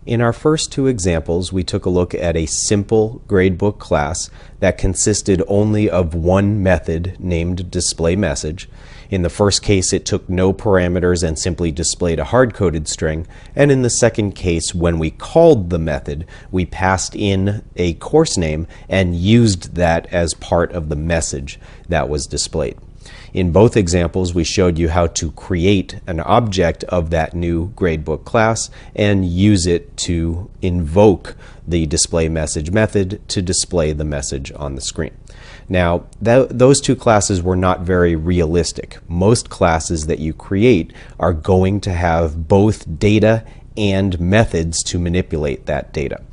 In our first two examples, we took a look at a simple gradebook class that consisted only of one method named displayMessage. In the first case, it took no parameters and simply displayed a hard-coded string. And in the second case, when we called the method, we passed in a course name and used that as part of the message that was displayed. In both examples, we showed you how to create an object of that new gradebook class and use it to invoke the displayMessage method to display the message on the screen. Now, those two classes were not very realistic. Most classes that you create are going to have both data and methods to manipulate that data.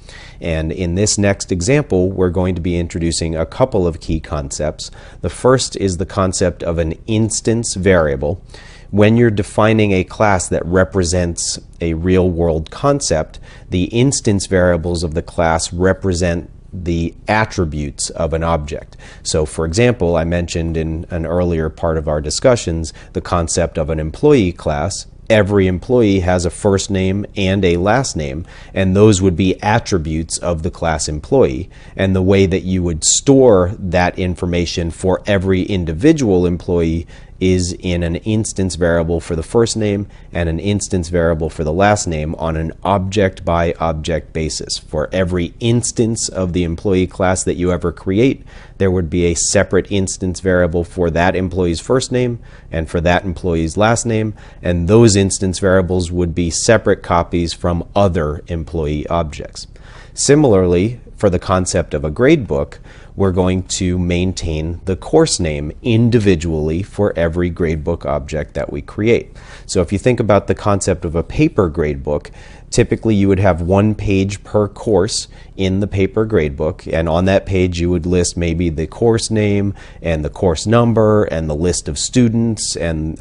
And in this next example, we're going to be introducing a couple of key concepts. The first is the concept of an instance variable. When you're defining a class that represents a real-world concept, the instance variables of the class represent the attributes of an object. So for example, I mentioned in an earlier part of our discussions the concept of an employee class. Every employee has a first name and a last name, and those would be attributes of the class employee. And the way that you would store that information for every individual employee is in an instance variable for the first name and an instance variable for the last name on an object-by-object basis. For every instance of the employee class that you ever create, there would be a separate instance variable for that employee's first name and for that employee's last name, and those instance variables would be separate copies from other employee objects. Similarly, for the concept of a gradebook, we're going to maintain the course name individually for every gradebook object that we create. So if you think about the concept of a paper gradebook, typically you would have one page per course in the paper gradebook, and on that page you would list maybe the course name and the course number and the list of students, and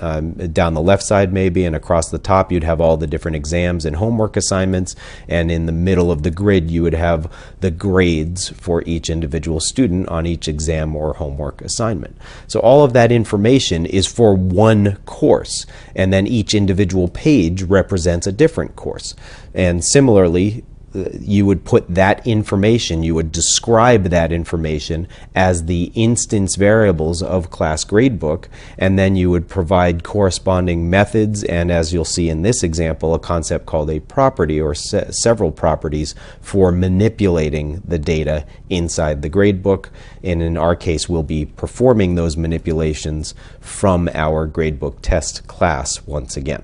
down the left side maybe, and across the top you'd have all the different exams and homework assignments, and in the middle of the grid you would have the grades for each individual student on each exam or homework assignment. So all of that information is for one course, and then each individual page represents a different course. And similarly, you would put that information, you would describe that information as the instance variables of class gradebook, and then you would provide corresponding methods, and as you'll see in this example, a concept called a property or several properties for manipulating the data inside the gradebook. And in our case, we'll be performing those manipulations from our gradebook test class once again.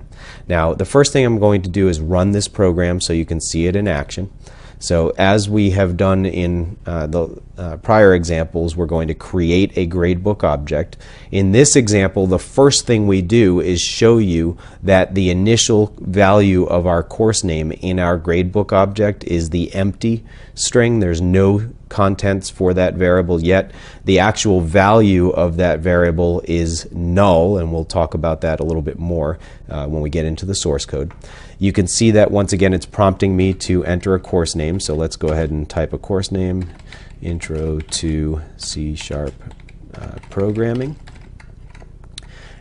Now, the first thing I'm going to do is run this program so you can see it in action. So as we have done in the prior examples, we're going to create a gradebook object. In this example, the first thing we do is show you that the initial value of our course name in our gradebook object is the empty string. There's no contents for that variable yet. The actual value of that variable is null, and we'll talk about that a little bit more when we get into the source code. You can see that once again it's prompting me to enter a course name, so let's go ahead and type a course name, Intro to C# Programming.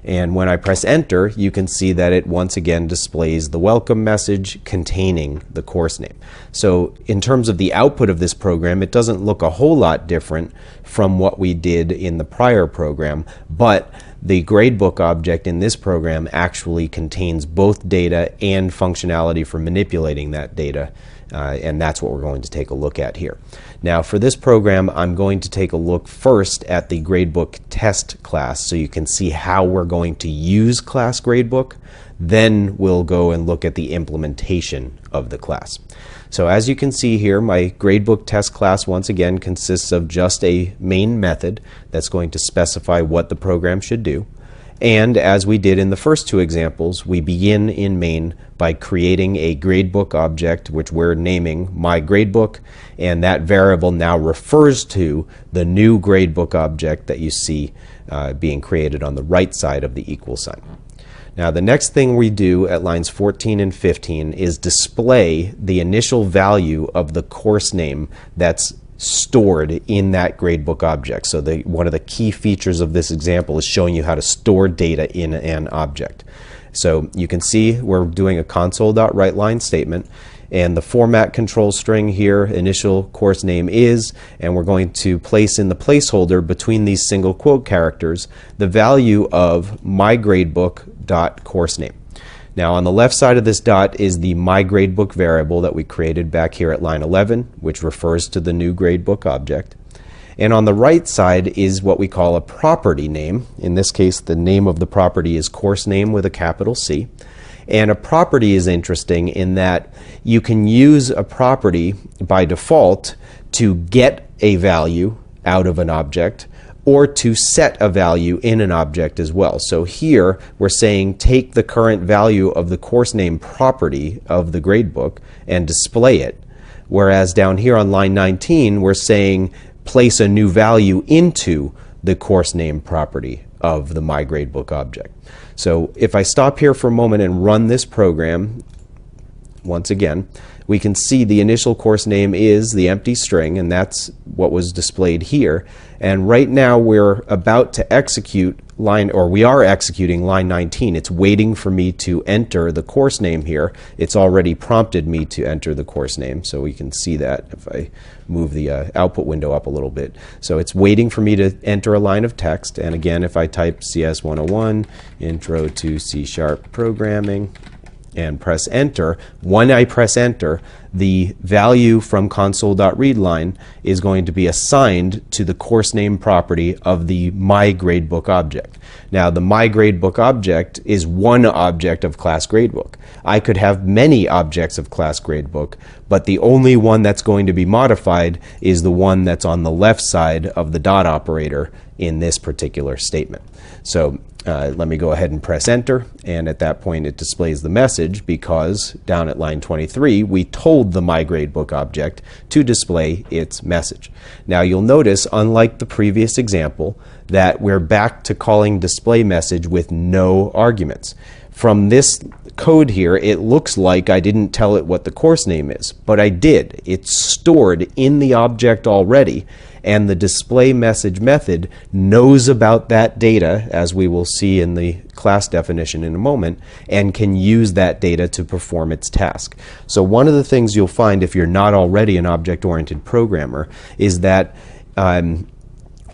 And when I press enter, you can see that it once again displays the welcome message containing the course name. So in terms of the output of this program, it doesn't look a whole lot different from what we did in the prior program, but the gradebook object in this program actually contains both data and functionality for manipulating that data, and that's what we're going to take a look at here. Now for this program, I'm going to take a look first at the gradebook test class so you can see how we're going to use class gradebook. Then we'll go and look at the implementation of the class. So as you can see here, my gradebook test class once again consists of just a main method that's going to specify what the program should do. And as we did in the first two examples, we begin in main by creating a gradebook object, which we're naming my gradebook, and that variable now refers to the new gradebook object that you see being created on the right side of the equal sign. Now the next thing we do at lines 14 and 15 is display the initial value of the course name that's stored in that gradebook object. So one of the key features of this example is showing you how to store data in an object. So you can see we're doing a console.writeLine statement. and the format control string here, initial course name is, and we're going to place in the placeholder between these single quote characters the value of mygradebook.coursename. Now on the left side of this dot is the mygradebook variable that we created back here at line 11, which refers to the new gradebook object. And on the right side is what we call a property name. In this case, the name of the property is course name with a capital C. And a property is interesting in that you can use a property by default to get a value out of an object or to set a value in an object as well. So here we're saying take the current value of the course name property of the gradebook and display it. Whereas down here on line 19 we're saying place a new value into the course name property of the mygradebook object. So if I stop here for a moment and run this program, once again, we can see the initial course name is the empty string, and that's what was displayed here. And right now we're about to execute we are executing line 19. It's waiting for me to enter the course name here. It's already prompted me to enter the course name, so we can see that if I move the output window up a little bit. So it's waiting for me to enter a line of text, and again, if I type CS 101, Intro to C# Programming, and press enter, when I press enter, the value from console.readline is going to be assigned to the course name property of the mygradebook object. Now the mygradebook object is one object of class gradebook. I could have many objects of class gradebook, but the only one that's going to be modified is the one that's on the left side of the dot operator in this particular statement. So let me go ahead and press enter, and at that point it displays the message because down at line 23 we told the mygradebook object to display its message. Now you'll notice, unlike the previous example, that we're back to calling display message with no arguments. From this code here, it looks like I didn't tell it what the course name is, but I did. It's stored in the object already, and the display message method knows about that data, as we will see in the class definition in a moment, and can use that data to perform its task. So one of the things you'll find if you're not already an object-oriented programmer is that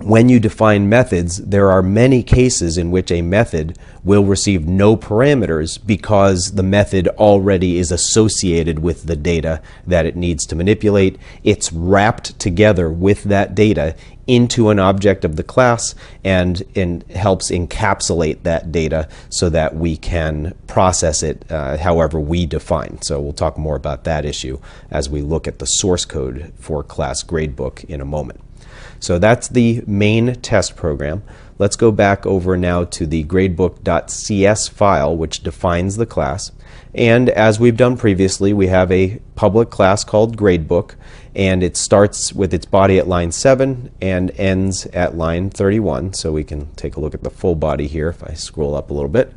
when you define methods, there are many cases in which a method will receive no parameters because the method already is associated with the data that it needs to manipulate. It's wrapped together with that data into an object of the class and helps encapsulate that data so that we can process it however we define. So we'll talk more about that issue as we look at the source code for class gradebook in a moment. So that's the main test program. Let's go back over now to the gradebook.cs file, which defines the class. And as we've done previously, we have a public class called gradebook, and it starts with its body at line 7 and ends at line 31. So we can take a look at the full body here if I scroll up a little bit.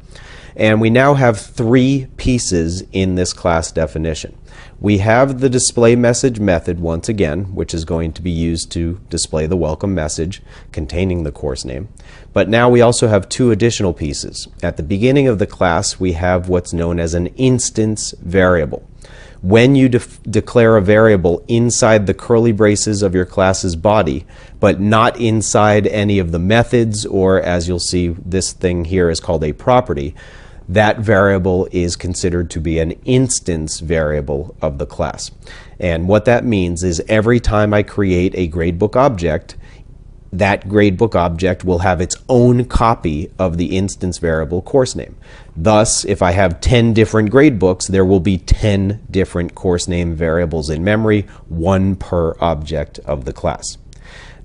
And we now have 3 pieces in this class definition. We have the display message method once again, which is going to be used to display the welcome message containing the course name. But now we also have 2 additional pieces. At the beginning of the class, we have what's known as an instance variable. When you declare a variable inside the curly braces of your class's body, but not inside any of the methods, or as you'll see, this thing here is called a property, that variable is considered to be an instance variable of the class. And what that means is every time I create a gradebook object, that gradebook object will have its own copy of the instance variable course name. Thus, if I have 10 different gradebooks, there will be 10 different course name variables in memory, 1 per object of the class.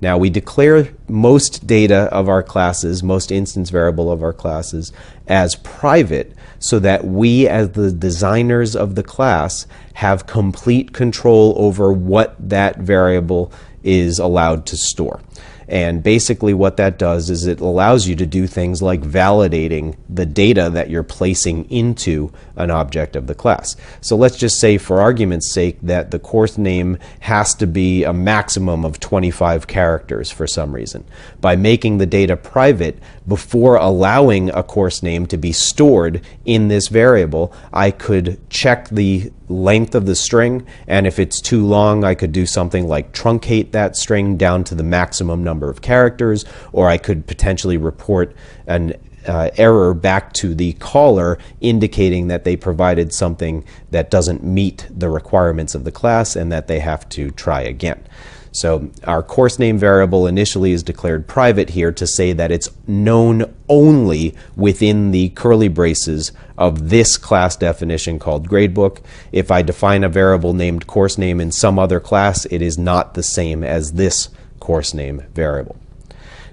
Now we declare most data of our classes, most instance variable of our classes, as private so that we as the designers of the class have complete control over what that variable is allowed to store. And basically what that does is it allows you to do things like validating the data that you're placing into an object of the class. So let's just say, for argument's sake, that the course name has to be a maximum of 25 characters for some reason. By making the data private before allowing a course name to be stored in this variable, I could check the length of the string, and if it's too long, I could do something like truncate that string down to the maximum number of characters, or I could potentially report an error back to the caller indicating that they provided something that doesn't meet the requirements of the class and that they have to try again. So our course name variable initially is declared private here to say that it's known only within the curly braces of this class definition called gradebook. If I define a variable named course name in some other class, it is not the same as this course name variable.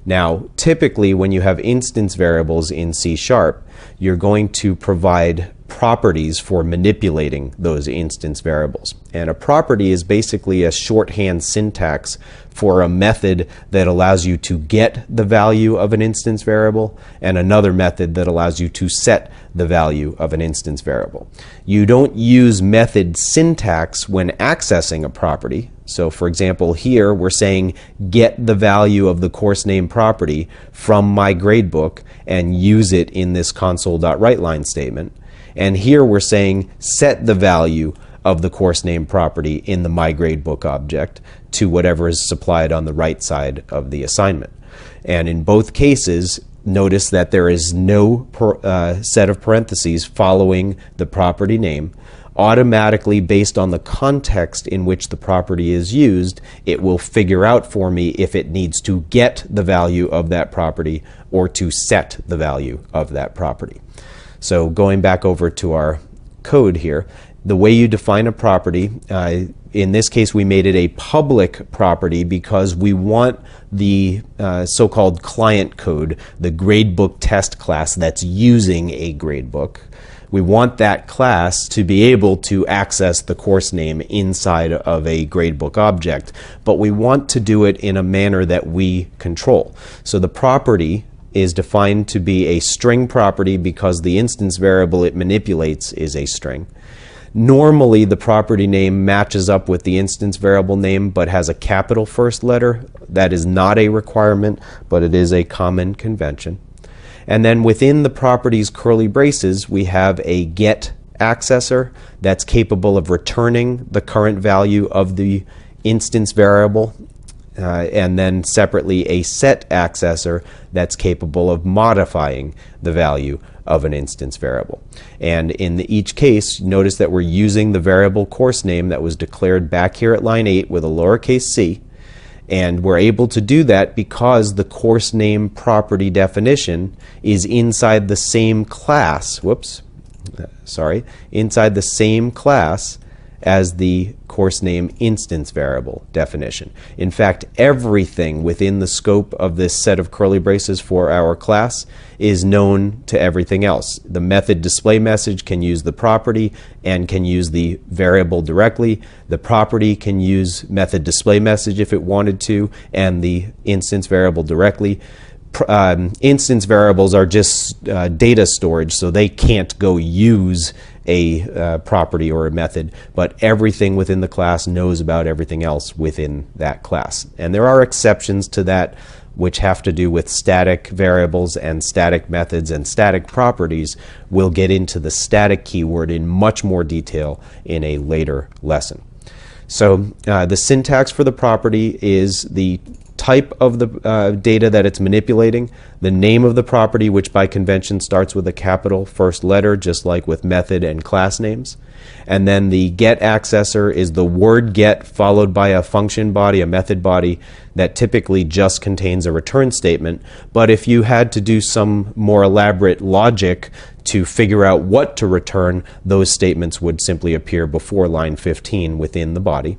Now, typically when you have instance variables in C#, you're going to provide properties for manipulating those instance variables. And a property is basically a shorthand syntax for a method that allows you to get the value of an instance variable and another method that allows you to set the value of an instance variable. You don't use method syntax when accessing a property. So for example, here we're saying get the value of the course name property from my gradebook and use it in this console.writeLine statement. And here we're saying set the value of the course name property in the myGradebook object to whatever is supplied on the right side of the assignment. And in both cases, notice that there is no set of parentheses following the property name. Automatically, based on the context in which the property is used, it will figure out for me if it needs to get the value of that property or to set the value of that property. So going back over to our code here, the way you define a property, in this case we made it a public property because we want the so-called client code, the gradebook test class that's using a gradebook. We want that class to be able to access the course name inside of a gradebook object, but we want to do it in a manner that we control. So the property is defined to be a string property because the instance variable it manipulates is a string. Normally the property name matches up with the instance variable name but has a capital first letter. That is not a requirement, but it is a common convention. And then within the property's curly braces we have a get accessor that's capable of returning the current value of the instance variable, and then separately a set accessor that's capable of modifying the value of an instance variable. And in each case, notice that we're using the variable course name that was declared back here at line 8 with a lowercase c, and we're able to do that because the course name property definition is inside the same class, inside the same class as the course name instance variable definition. In fact, everything within the scope of this set of curly braces for our class is known to everything else. The method displayMessage can use the property and can use the variable directly. The property can use method displayMessage if it wanted to, and the instance variable directly. Instance variables are just data storage, so they can't go use a property or a method, but everything within the class knows about everything else within that class. And there are exceptions to that which have to do with static variables and static methods and static properties. We'll get into the static keyword in much more detail in a later lesson. So the syntax for the property is the type of the data that it's manipulating, the name of the property, which by convention starts with a capital first letter, just like with method and class names. And then the get accessor is the word get followed by a function body, a method body, that typically just contains a return statement. But if you had to do some more elaborate logic to figure out what to return, those statements would simply appear before line 15 within the body.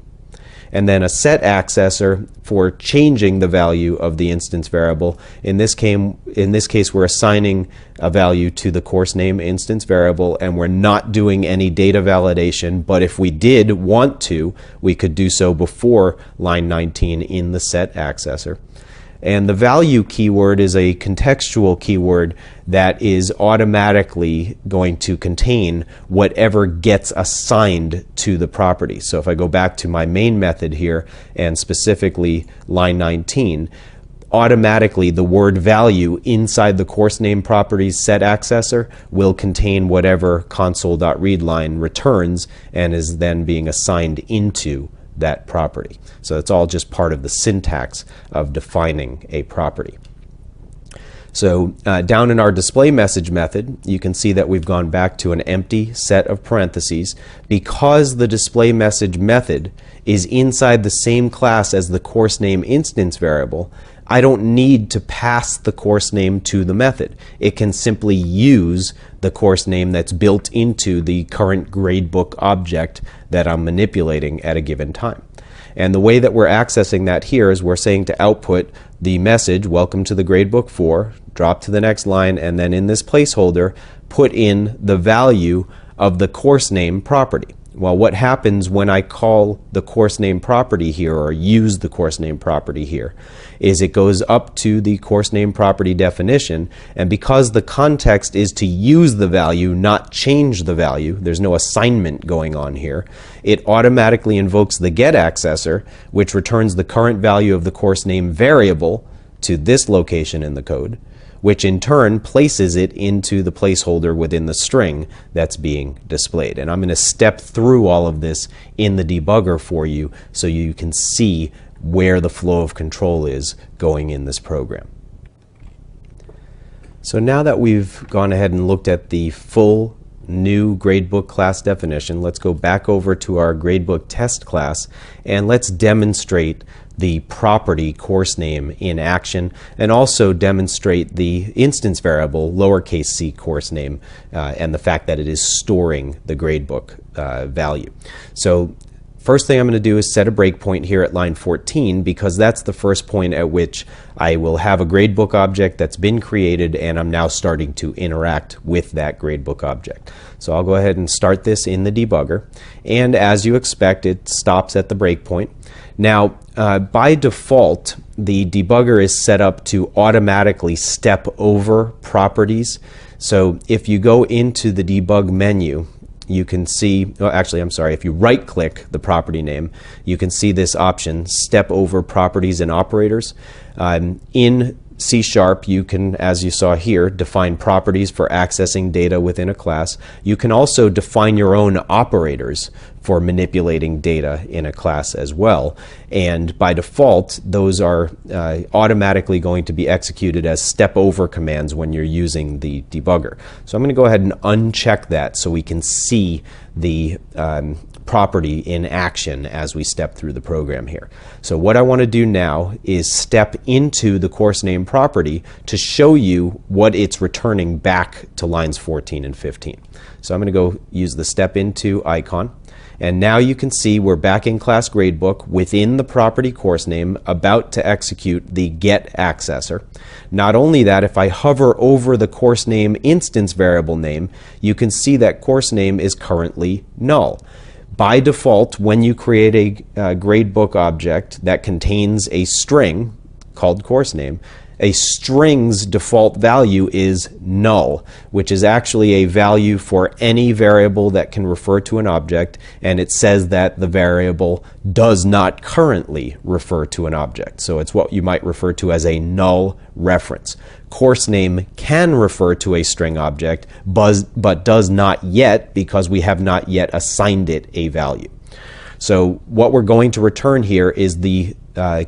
And then a set accessor for changing the value of the instance variable. In this case, we're assigning a value to the course name instance variable, and we're not doing any data validation, but if we did want to, we could do so before line 19 in the set accessor. And the value keyword is a contextual keyword that is automatically going to contain whatever gets assigned to the property. So if I go back to my main method here, and specifically line 19, automatically the word value inside the course name properties set accessor will contain whatever console.readline returns and is then being assigned into that property. So it's all just part of the syntax of defining a property. So down in our display message method, you can see that we've gone back to an empty set of parentheses. Because the display message method is inside the same class as the course name instance variable, I don't need to pass the course name to the method. It can simply use the course name that's built into the current gradebook object that I'm manipulating at a given time. And the way that we're accessing that here is we're saying to output the message, welcome to the gradebook 4, drop to the next line, and then in this placeholder, put in the value of the course name property. Well, what happens when I call the course name property here, or use the course name property here, is it goes up to the course name property definition, and because the context is to use the value, not change the value, there's no assignment going on here, it automatically invokes the get accessor, which returns the current value of the course name variable to this location in the code, which in turn places it into the placeholder within the string that's being displayed. And I'm going to step through all of this in the debugger for you so you can see where the flow of control is going in this program. So now that we've gone ahead and looked at the full new gradebook class definition, let's go back over to our gradebook test class and let's demonstrate the property course name in action, and also demonstrate the instance variable lowercase c course name and the fact that it is storing the gradebook value. So first thing I'm going to do is set a breakpoint here at line 14, because that's the first point at which I will have a gradebook object that's been created and I'm now starting to interact with that gradebook object. So I'll go ahead and start this in the debugger, and as you expect, it stops at the breakpoint. Now, by default, the debugger is set up to automatically step over properties. So if you go into the debug menu, you can see, oh, actually, I'm sorry, if you right-click the property name, you can see this option, step over properties and operators. In C#, you can, as you saw here, define properties for accessing data within a class. You can also define your own operators for manipulating data in a class as well. And by default, those are automatically going to be executed as step over commands when you're using the debugger. So I'm going to go ahead and uncheck that so we can see the property in action as we step through the program here. So what I want to do now is step into the course name property to show you what it's returning back to lines 14 and 15. So I'm going to go use the step into icon. And now you can see we're back in class gradebook within the property course name, about to execute the get accessor. Not only that, if I hover over the course name instance variable name, you can see that course name is currently null. By default, when you create a gradebook object that contains a string called course name, a string's default value is null, which is actually a value for any variable that can refer to an object, and it says that the variable does not currently refer to an object. So it's what you might refer to as a null reference. Course name can refer to a string object, but does not yet, because we have not yet assigned it a value. So what we're going to return here is the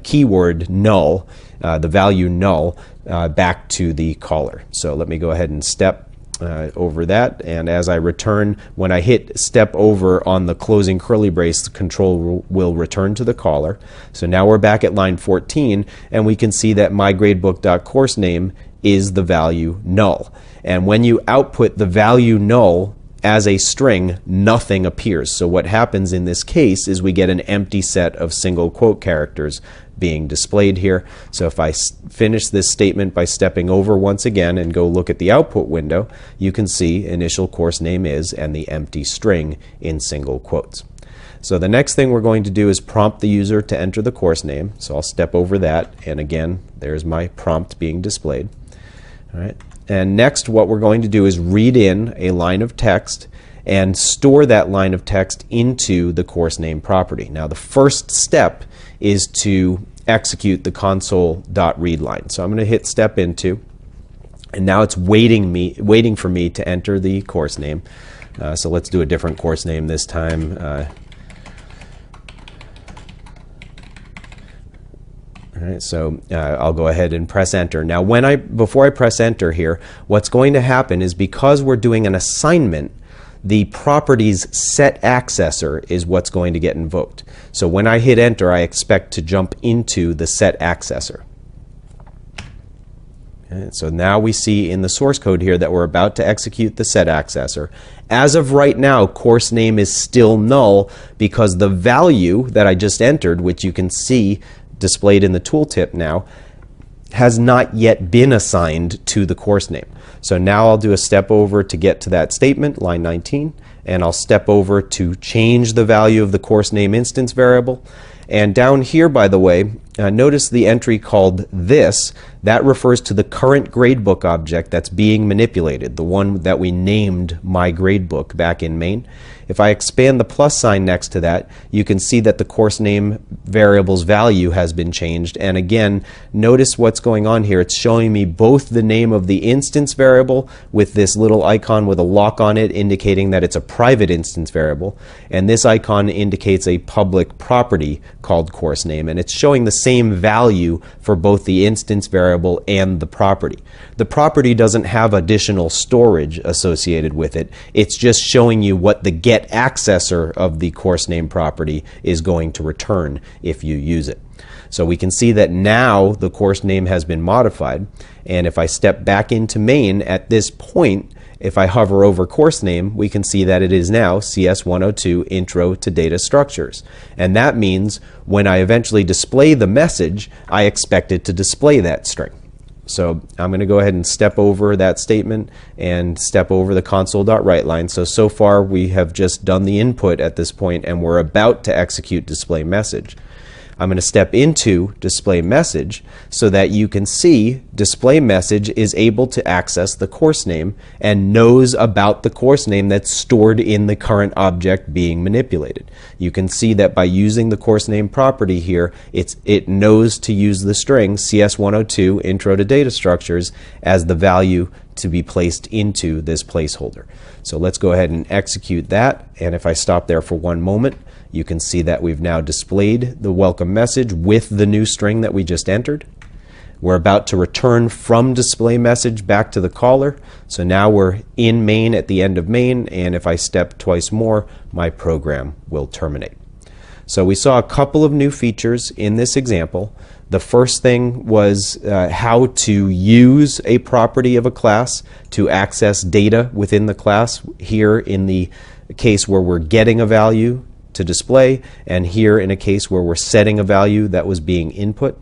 keyword null, the value null, back to the caller. So let me go ahead and step over that, and as I return, when I hit step over on the closing curly brace, the control will return to the caller. So now we're back at line 14, and we can see that my gradebook.courseName is the value null. And when you output the value null as a string, nothing appears. So what happens in this case is we get an empty set of single quote characters being displayed here. So if I finish this statement by stepping over once again and go look at the output window, you can see initial course name is and the empty string in single quotes. So the next thing we're going to do is prompt the user to enter the course name. So I'll step over that, and again, there's my prompt being displayed. All right. And next, what we're going to do is read in a line of text and store that line of text into the course name property. Now, the first step is to execute the console.readline. So I'm going to hit step into, and now it's waiting for me to enter the course name. So let's do a different course name this time. All right, so I'll go ahead and press enter. Now before I press enter here, what's going to happen is, because we're doing an assignment, the property's set accessor is what's going to get invoked. So when I hit enter, I expect to jump into the set accessor. Okay, so now we see in the source code here that we're about to execute the set accessor. As of right now, course name is still null because the value that I just entered, which you can see displayed in the tooltip now, has not yet been assigned to the course name. So now I'll do a step over to get to that statement, line 19, and I'll step over to change the value of the course name instance variable. And down here, by the way, notice the entry called this. That refers to the current gradebook object that's being manipulated, the one that we named my gradebook back in main. If I expand the plus sign next to that, you can see that the course name variable's value has been changed. And again, notice what's going on here. It's showing me both the name of the instance variable with this little icon with a lock on it indicating that it's a private instance variable, and this icon indicates a public property called course name, and it's showing the same value for both the instance variable and the property. The property doesn't have additional storage associated with it. It's just showing you what the get accessor of the course name property is going to return if you use it. So we can see that now the course name has been modified, and if I step back into main at this point, if I hover over course name, we can see that it is now CS102 Intro to Data Structures. And that means when I eventually display the message, I expect it to display that string. So I'm going to go ahead and step over that statement and step over the console.writeLine. So far we have just done the input at this point, and we're about to execute display message. I'm going to step into display message so that you can see display message is able to access the course name and knows about the course name that's stored in the current object being manipulated. You can see that by using the course name property here, it knows to use the string CS102 Intro to Data Structures as the value to be placed into this placeholder. So let's go ahead and execute that, and if I stop there for one moment, you can see that we've now displayed the welcome message with the new string that we just entered. We're about to return from display message back to the caller. So now we're in main at the end of main, and if I step twice more, my program will terminate. So we saw a couple of new features in this example. The first thing was how to use a property of a class to access data within the class, here in the case where we're getting a value to display, and here in a case where we're setting a value that was being input.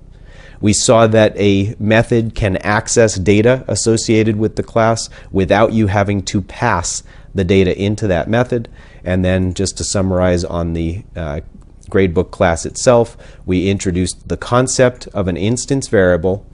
We saw that a method can access data associated with the class without you having to pass the data into that method. And then just to summarize on the gradebook class itself, we introduced the concept of an instance variable,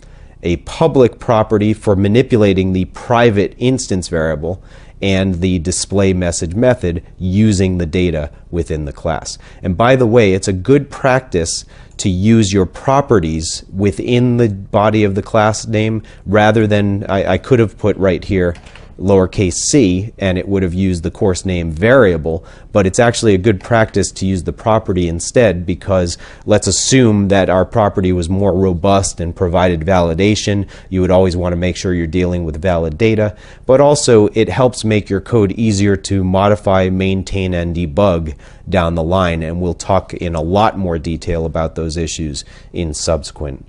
a public property for manipulating the private instance variable, and the display message method using the data within the class. And by the way, it's a good practice to use your properties within the body of the class name rather than, I could have put right here lowercase c, and it would have used the course name variable, but it's actually a good practice to use the property instead, because let's assume that our property was more robust and provided validation. You would always want to make sure you're dealing with valid data, but also it helps make your code easier to modify, maintain, and debug down the line, and we'll talk in a lot more detail about those issues in subsequent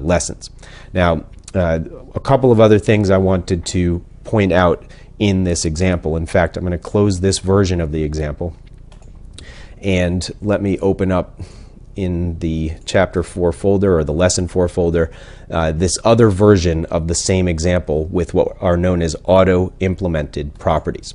lessons. Now, a couple of other things I wanted to point out in this example. In fact, I'm going to close this version of the example, and let me open up in the Chapter 4 folder or the Lesson 4 folder this other version of the same example with what are known as auto-implemented properties.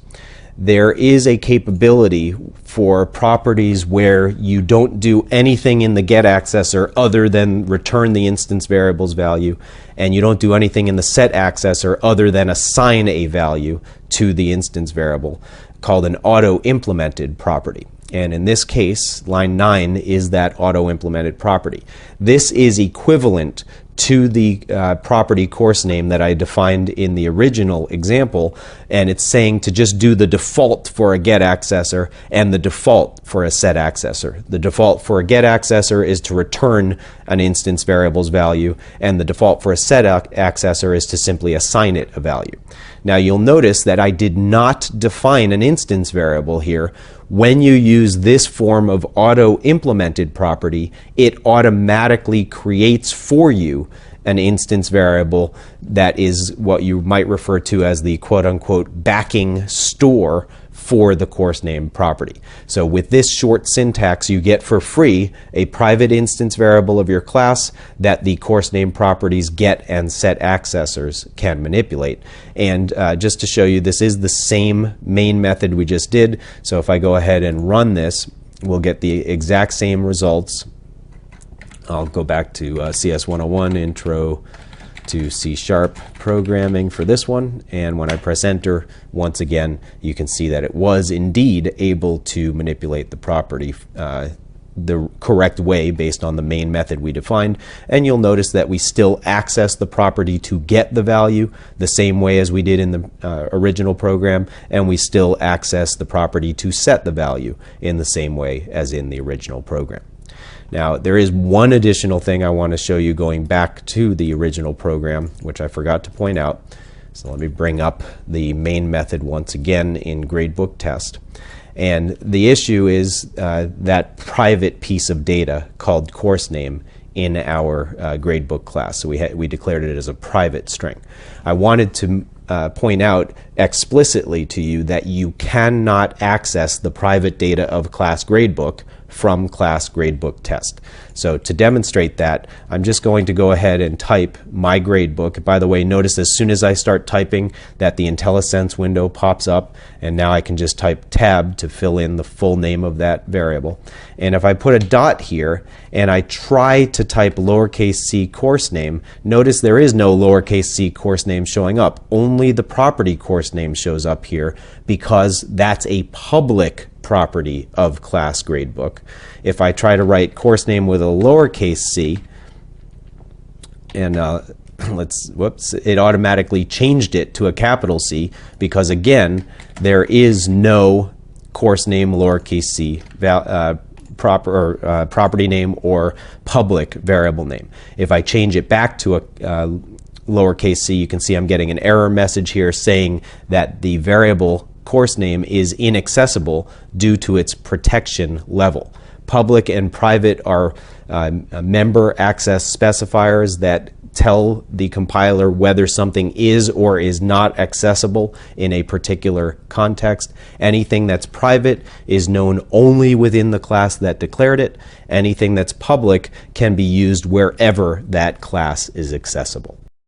There is a capability for properties where you don't do anything in the get accessor other than return the instance variable's value, and you don't do anything in the set accessor other than assign a value to the instance variable, called an auto-implemented property. And in this case, line 9 is that auto-implemented property. This is equivalent to the property course name that I defined in the original example, and it's saying to just do the default for a get accessor and the default for a set accessor. The default for a get accessor is to return an instance variable's value, and the default for a set accessor is to simply assign it a value. Now you'll notice that I did not define an instance variable here. When you use this form of auto-implemented property, it automatically creates for you an instance variable that is what you might refer to as the quote-unquote backing store for the course name property. So with this short syntax, you get for free a private instance variable of your class that the course name properties get and set accessors can manipulate. And just to show you, this is the same main method we just did. So if I go ahead and run this, we'll get the exact same results. I'll go back to CS 101 Intro to C# programming for this one, and when I press enter, once again you can see that it was indeed able to manipulate the property the correct way based on the main method we defined. And you'll notice that we still access the property to get the value the same way as we did in the original program, and we still access the property to set the value in the same way as in the original program. Now, there is one additional thing I want to show you going back to the original program, which I forgot to point out. So let me bring up the main method once again in gradebook test. And the issue is that private piece of data called course name in our gradebook class. So we declared it as a private string. I wanted to point out explicitly to you that you cannot access the private data of class gradebook from class gradebook test. So to demonstrate that, I'm just going to go ahead and type my gradebook. By the way, notice as soon as I start typing that the IntelliSense window pops up, and now I can just type tab to fill in the full name of that variable. And if I put a dot here and I try to type lowercase c course name, notice there is no lowercase c course name showing up. Only the property course name shows up here because that's a public property of class gradebook. If I try to write course name with a lowercase c, and it automatically changed it to a capital C because again there is no course name lowercase c property name or public variable name. If I change it back to a lowercase c, you can see I'm getting an error message here saying that the variable course name is inaccessible due to its protection level. Public and private are member access specifiers that tell the compiler whether something is or is not accessible in a particular context. Anything that's private is known only within the class that declared it. Anything that's public can be used wherever that class is accessible.